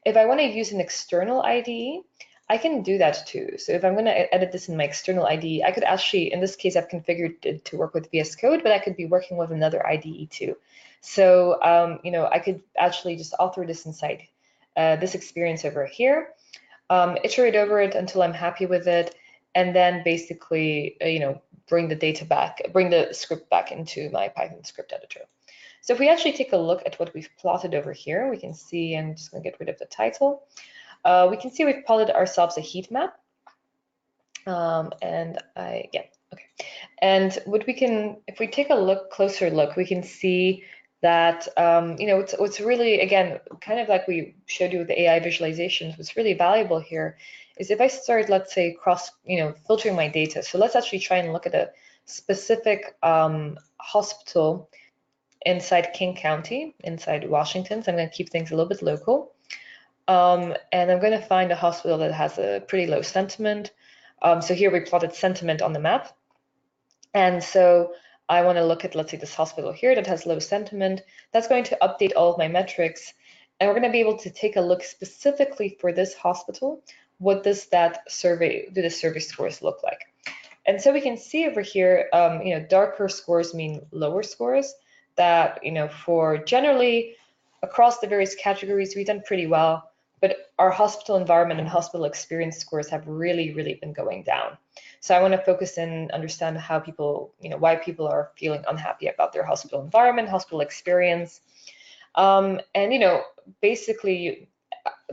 Speaker 2: If I want to use an external IDE, I can do that too. So if I'm going to edit this in my external IDE, I could actually, in this case, I've configured it to work with VS Code, but I could be working with another IDE too. So, I could actually just author this inside this experience over here, iterate over it until I'm happy with it, and then basically, bring the script back into my Python script editor. So if we actually take a look at what we've plotted over here, we can see, I'm just going to get rid of the title. We can see we've plotted ourselves a heat map. And what we can, if we take a closer look, we can see that, what's really, again, kind of like we showed you with the AI visualizations, what's really valuable here is if I start, let's say, filtering my data. So let's actually try and look at a specific hospital inside King County, inside Washington. So I'm going to keep things a little bit local. And I'm going to find a hospital that has a pretty low sentiment. So here we plotted sentiment on the map. And so I want to look at, let's say, this hospital here that has low sentiment. That's going to update all of my metrics. And we're going to be able to take a look specifically for this hospital. What does do the survey scores look like? And so we can see over here, darker scores mean lower scores. That, for generally across the various categories, we've done pretty well. But our hospital environment and hospital experience scores have really, really been going down. So I want to focus and understand how people, why people are feeling unhappy about their hospital environment, hospital experience. Basically,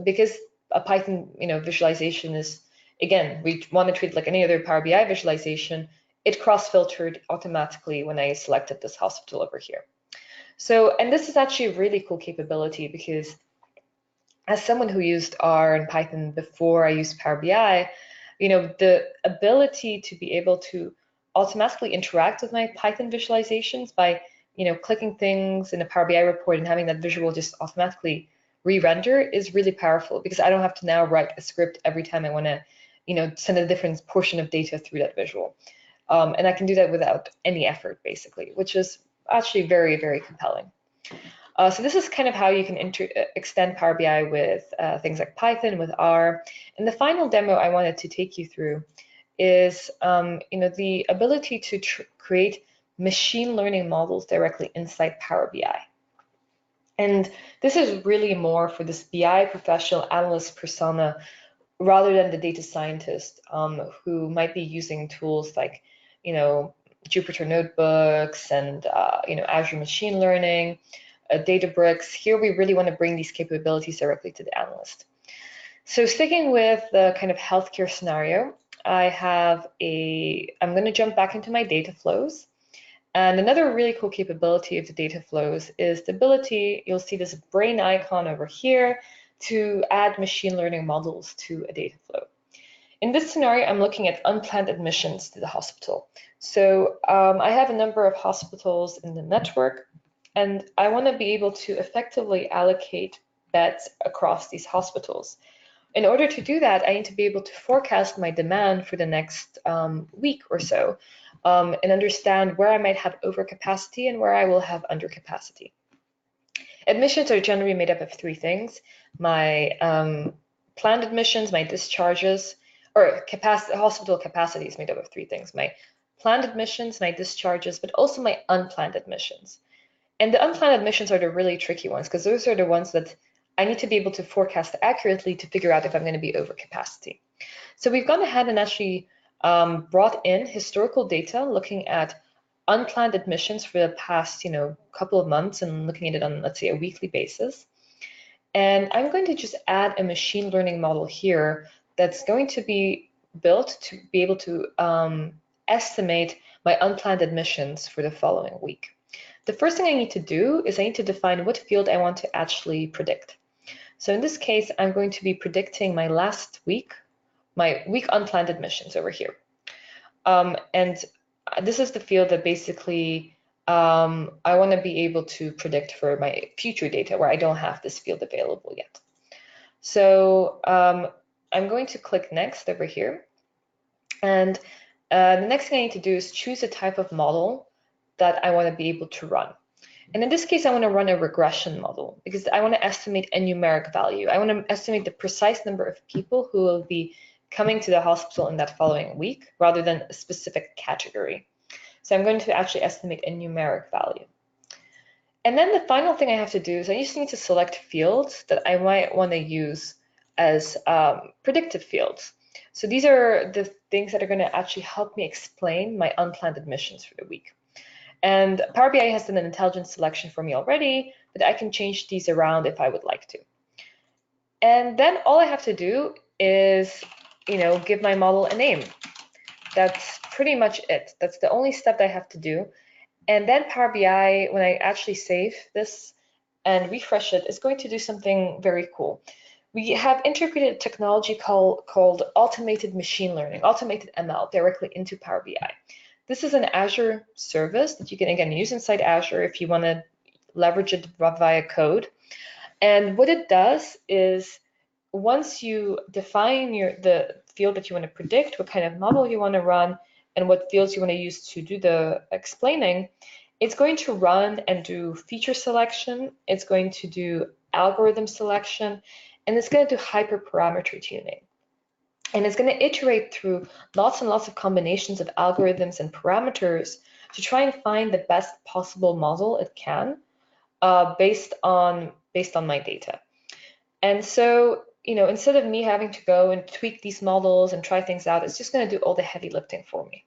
Speaker 2: because a Python, visualization is, again, we want to treat it like any other Power BI visualization. it cross-filtered automatically when I selected this hospital over here. So, and this is actually a really cool capability because as someone who used R and Python before I used Power BI, the ability to be able to automatically interact with my Python visualizations by, clicking things in a Power BI report and having that visual just automatically re-render is really powerful because I don't have to now write a script every time I want to, send a different portion of data through that visual. And I can do that without any effort, basically, which is actually very, very compelling. So this is kind of how you can extend Power BI with things like Python, with R. And the final demo I wanted to take you through is the ability to create machine learning models directly inside Power BI. And this is really more for this BI professional analyst persona rather than the data scientist who might be using tools like, Jupyter Notebooks and, Azure Machine Learning, Databricks. Here we really want to bring these capabilities directly to the analyst. So sticking with the kind of healthcare scenario, I'm going to jump back into my data flows. And another really cool capability of the data flows is the ability, you'll see this brain icon over here, to add machine learning models to a data flow. In this scenario, I'm looking at unplanned admissions to the hospital. So I have a number of hospitals in the network, and I want to be able to effectively allocate beds across these hospitals. In order to do that, I need to be able to forecast my demand for the next week or so and understand where I might have overcapacity and where I will have undercapacity. Admissions are generally made up of three things: my planned admissions, my discharges, or hospital capacity is made up of three things: my planned admissions, my discharges, but also my unplanned admissions. And the unplanned admissions are the really tricky ones because those are the ones that I need to be able to forecast accurately to figure out if I'm going to be over capacity. So we've gone ahead and actually brought in historical data looking at unplanned admissions for the past, couple of months and looking at it on, let's say, a weekly basis. And I'm going to just add a machine learning model here that's going to be built to be able to estimate my unplanned admissions for the following week. The first thing I need to do is I need to define what field I want to actually predict. So in this case, I'm going to be predicting my week unplanned admissions over here. And this is the field that basically I want to be able to predict for my future data where I don't have this field available yet. So I'm going to click next over here. And the next thing I need to do is choose a type of model that I want to be able to run. And in this case, I want to run a regression model because I want to estimate a numeric value. I want to estimate the precise number of people who will be coming to the hospital in that following week rather than a specific category. So I'm going to actually estimate a numeric value. And then the final thing I have to do is I just need to select fields that I might want to use as predictive fields. So these are the things that are going to actually help me explain my unplanned admissions for the week. And Power BI has done an intelligent selection for me already, but I can change these around if I would like to. And then all I have to do is, give my model a name. That's pretty much it. That's the only step that I have to do. And then Power BI, when I actually save this and refresh it, is going to do something very cool. We have integrated a technology called automated machine learning, automated ML, directly into Power BI. This is an Azure service that you can, again, use inside Azure if you want to leverage it via code. And what it does is once you define the field that you want to predict, what kind of model you want to run, and what fields you want to use to do the explaining, it's going to run and do feature selection, it's going to do algorithm selection, and it's going to do hyperparameter tuning. And it's going to iterate through lots and lots of combinations of algorithms and parameters to try and find the best possible model it can based on my data. And so, instead of me having to go and tweak these models and try things out, it's just going to do all the heavy lifting for me.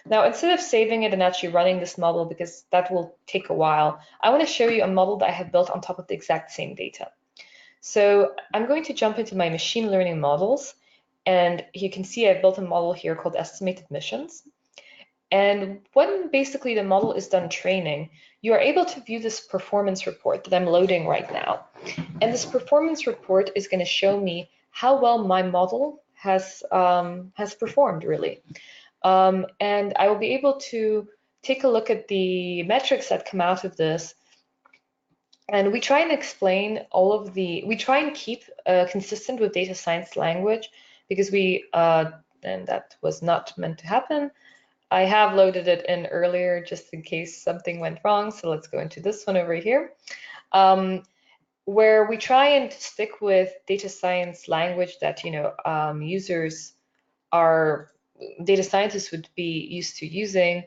Speaker 2: Now, instead of saving it and actually running this model, because that will take a while, I want to show you a model that I have built on top of the exact same data. So I'm going to jump into my machine learning models. And you can see I've built a model here called estimated admissions. And when basically the model is done training, you are able to view this performance report that I'm loading right now. And this performance report is going to show me how well my model has performed, really. And I will be able to take a look at the metrics that come out of this. And we try and explain we try and keep consistent with data science language, because and that was not meant to happen. I have loaded it in earlier just in case something went wrong. So let's go into this one over here, where we try and stick with data science language that, data scientists would be used to using,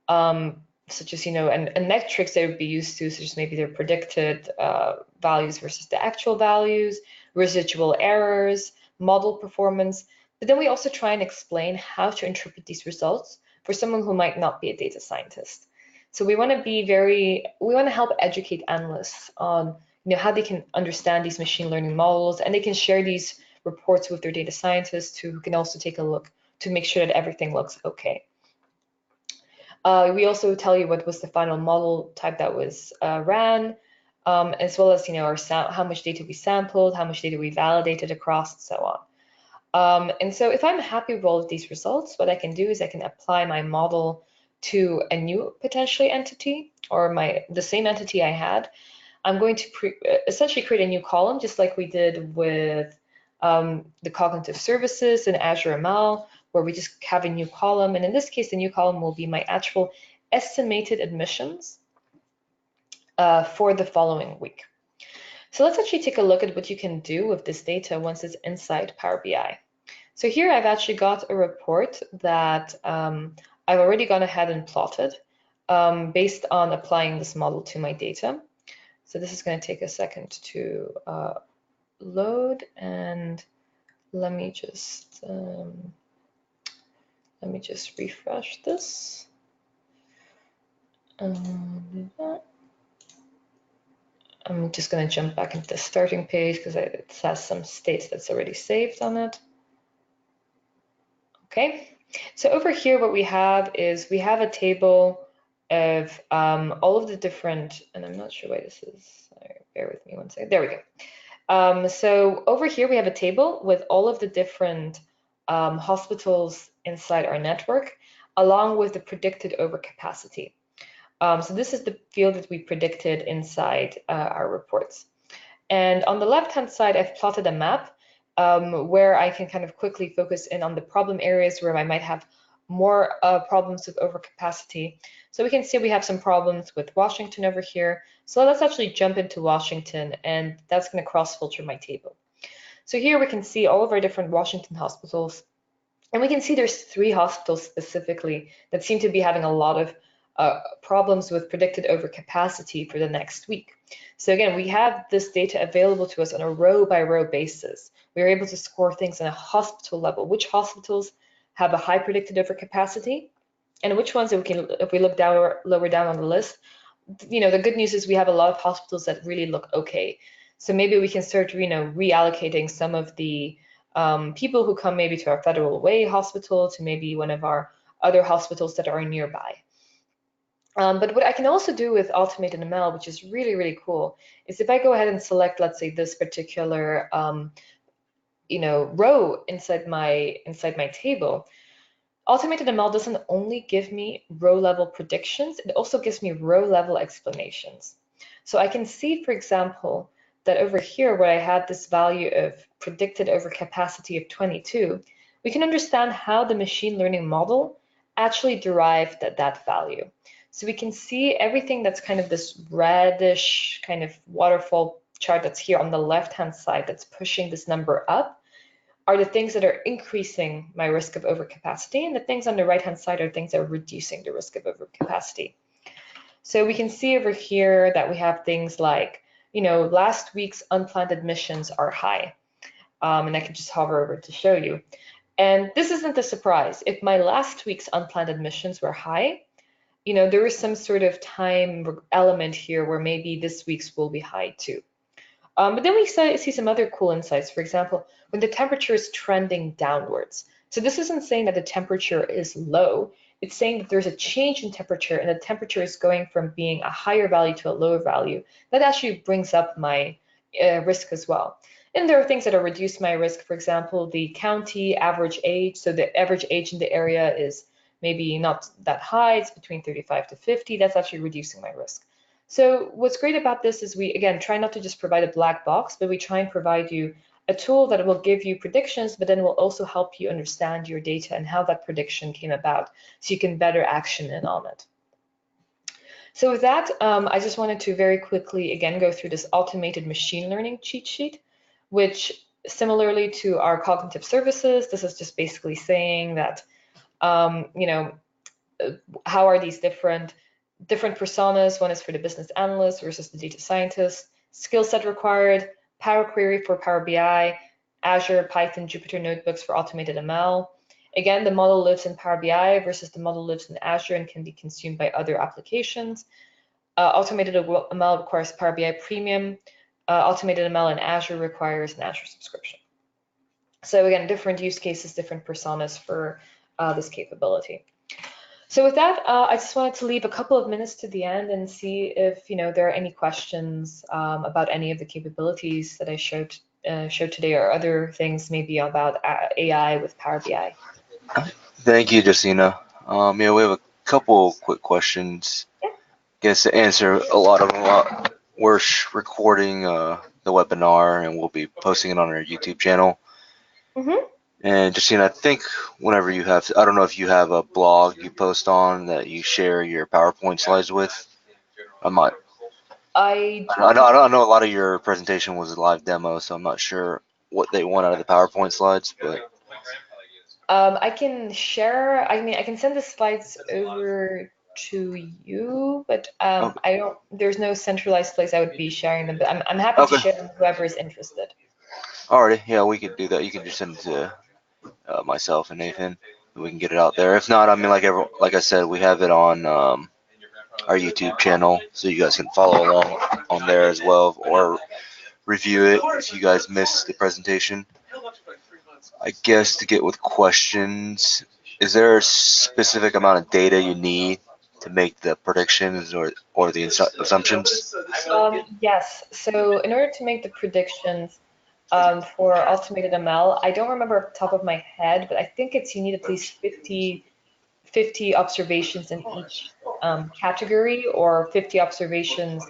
Speaker 2: such as, and metrics they would be used to, such as maybe their predicted values versus the actual values, residual errors, model performance. But then we also try and explain how to interpret these results for someone who might not be a data scientist. So we want to help educate analysts on, how they can understand these machine learning models, and they can share these reports with their data scientists who can also take a look to make sure that everything looks okay. We also tell you what was the final model type that was ran, as well as, how much data we sampled, how much data we validated across, and so on. And so if I'm happy with all of these results, what I can do is I can apply my model to a new potentially entity, or the same entity I had. I'm going to essentially create a new column, just like we did with the cognitive services in Azure ML, where we just have a new column. And in this case, the new column will be my actual estimated admissions for the following week. So let's actually take a look at what you can do with this data once it's inside Power BI. So here I've actually got a report that I've already gone ahead and plotted based on applying this model to my data. So this is going to take a second to load, and let me just refresh this. I'm just going to jump back into the starting page because it has some states that's already saved on it. Okay, so over here what we have is we have a table of all of the different, and I'm not sure why this is, sorry, bear with me one second. There we go. So over here we have a table with all of the different hospitals inside our network, along with the predicted overcapacity. So this is the field that we predicted inside our reports. And on the left-hand side, I've plotted a map where I can kind of quickly focus in on the problem areas where I might have more problems with overcapacity. So we can see we have some problems with Washington over here. So let's actually jump into Washington, and that's going to cross-filter my table. So here we can see all of our different Washington hospitals, and we can see there's 3 hospitals specifically that seem to be having a lot of problems with predicted overcapacity for the next week. So again, we have this data available to us on a row-by-row basis. We are able to score things on a hospital level, which hospitals have a high predicted overcapacity, and which ones, if we look lower down on the list, the good news is we have a lot of hospitals that really look okay. So maybe we can start, reallocating some of the people who come maybe to our Federal Way hospital to maybe one of our other hospitals that are nearby. But what I can also do with automated ML, which is really, really cool, is if I go ahead and select, let's say, this particular row inside my table, automated ML doesn't only give me row level predictions, it also gives me row level explanations. So I can see, for example, that over here where I had this value of predicted overcapacity of 22, we can understand how the machine learning model actually derived that value. So we can see everything that's kind of this reddish kind of waterfall chart that's here on the left-hand side that's pushing this number up are the things that are increasing my risk of overcapacity, and the things on the right-hand side are things that are reducing the risk of overcapacity. So we can see over here that we have things like, last week's unplanned admissions are high. And I can just hover over to show you. And this isn't a surprise. If my last week's unplanned admissions were high, there is some sort of time element here where maybe this week's will be high too. But then we see some other cool insights. For example, when the temperature is trending downwards. So this isn't saying that the temperature is low. it's saying that there's a change in temperature and the temperature is going from being a higher value to a lower value. That actually brings up my risk as well. And there are things that are reduced my risk. For example, the county average age. So the average age in the area is maybe not that high. It's between 35 to 50. That's actually reducing my risk. So what's great about this is we, again, try not to just provide a black box, but we try and provide you a tool that will give you predictions, but then will also help you understand your data and how that prediction came about so you can better action in on it. So with that, I just wanted to very quickly, again, go through this automated machine learning cheat sheet, which similarly to our cognitive services, this is just basically saying that, how are these different personas? One is for the business analyst versus the data scientist, skill set required, Power Query for Power BI, Azure, Python, Jupyter Notebooks for automated ML. Again, the model lives in Power BI versus the model lives in Azure and can be consumed by other applications. Automated ML requires Power BI Premium. Automated ML in Azure requires an Azure subscription. So again, different use cases, different personas for this capability. So with that, I just wanted to leave a couple of minutes to the end and see if there are any questions about any of the capabilities that I showed today, or other things maybe about AI with Power BI.
Speaker 1: Thank you, Justina. Yeah, we have a couple quick questions.
Speaker 2: Yeah.
Speaker 1: Guess to answer a lot of them. We're recording the webinar and we'll be posting it on our YouTube channel.
Speaker 2: Mm-hmm.
Speaker 1: And Justina, I think whenever you have, I don't know if you have a blog you post on that you share your PowerPoint slides with. I might.
Speaker 2: I
Speaker 1: I know a lot of your presentation was a live demo, so I'm not sure what they want out of the PowerPoint slides, but
Speaker 2: I can share. I mean, I can send the slides over to you, but
Speaker 1: okay.
Speaker 2: I don't. There's no centralized place I would be sharing them. But I'm happy to
Speaker 1: Okay.
Speaker 2: share them with whoever is interested.
Speaker 1: Alrighty, yeah, we could do that. You can just send it to myself and Nathan. We can get it out there. If not, I mean, like I said, we have it on our YouTube channel, so you guys can follow along on there as well, or review it if you guys missed the presentation. I guess to get with questions, is there a specific amount of data you need to make the predictions or the assumptions?
Speaker 2: Yes. So in order to make the predictions for automated ML, I don't remember off the top of my head, but I think it's you need at least 50 observations in each category, or 50 observations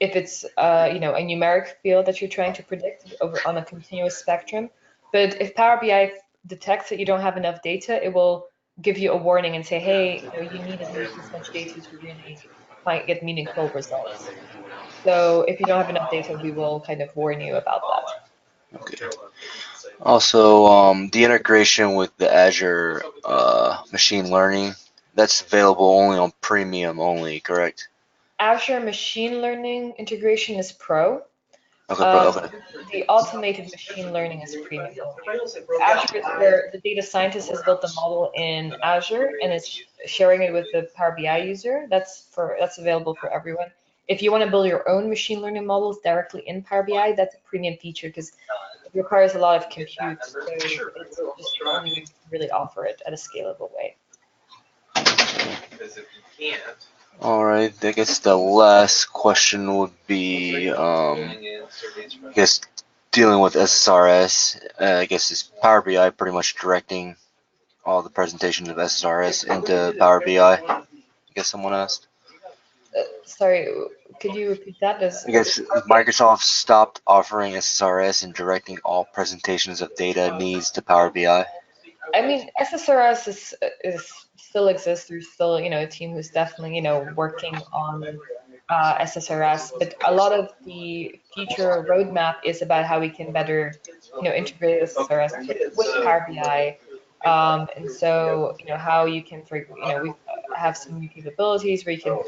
Speaker 2: if it's a numeric field that you're trying to predict over on a continuous spectrum. But if Power BI detects that you don't have enough data, it will give you a warning and say, hey, you need at least this much data to really get meaningful results. So if you don't have enough data, we will kind of warn you about that.
Speaker 1: Okay. Also, the integration with the Azure machine learning, that's available only on premium only, correct?
Speaker 2: Azure machine learning integration is pro.
Speaker 1: Okay, bro. Okay.
Speaker 2: The automated machine learning is premium only. Azure is where the data scientist has built the model in Azure and is sharing it with the Power BI user. That's available for everyone. If you want to build your own machine learning models directly in Power BI, that's a premium feature because it requires a lot of compute. So it's just only we really offer it at a scalable way.
Speaker 1: All right. I guess the last question would be, I guess dealing with SSRS. I guess is Power BI pretty much directing all the presentations of SSRS into Power BI? I guess someone asked.
Speaker 2: Sorry, could you repeat that?
Speaker 1: I guess Microsoft stopped offering SSRS and directing all presentations of data needs to Power BI.
Speaker 2: I mean, SSRS is still exists. There's still a team who's definitely working on SSRS, but a lot of the future roadmap is about how we can better integrate SSRS with Power BI. And so how you can we have some new capabilities where you can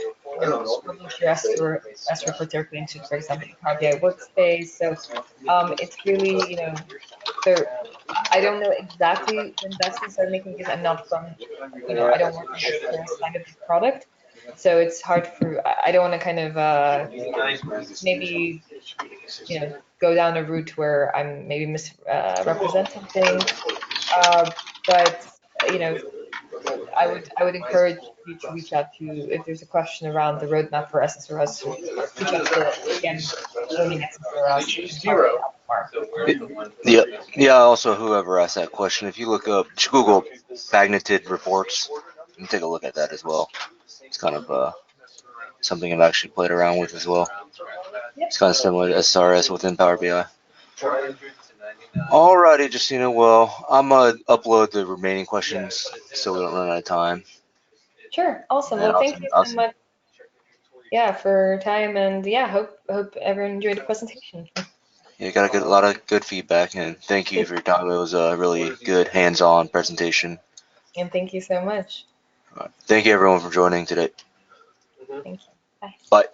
Speaker 2: publish your S report directly into, for example, the Power BI workspace. So it's really there. I don't know exactly the investments they're making because I'm not from, I don't work on the SSRS side of the product. So it's hard for, I don't want to kind of maybe, go down a route where I'm maybe misrepresenting things. But, you know, I would encourage you to reach out to, if there's a question around the roadmap for SSRS, to reach out to again joining SSRS and probably help more.
Speaker 1: Yeah, yeah. Also, whoever asked that question, if you look up, just Google magnetic reports and take a look at that as well. It's kind of something I've actually played around with as well. It's kind of similar to SRS within Power BI. Alrighty, Justina. Well, I'm gonna upload the remaining questions so we don't run out of time.
Speaker 2: Sure, awesome.
Speaker 1: And
Speaker 2: Well, thank you
Speaker 1: I'll
Speaker 2: so much, yeah, for your time, and yeah, hope everyone enjoyed the presentation.
Speaker 1: yeah, got a lot of good feedback, and thank you for your time. It was a really good hands-on presentation.
Speaker 2: And thank you so much.
Speaker 1: Thank you everyone for joining today.
Speaker 2: Thank you. Bye.
Speaker 1: Bye.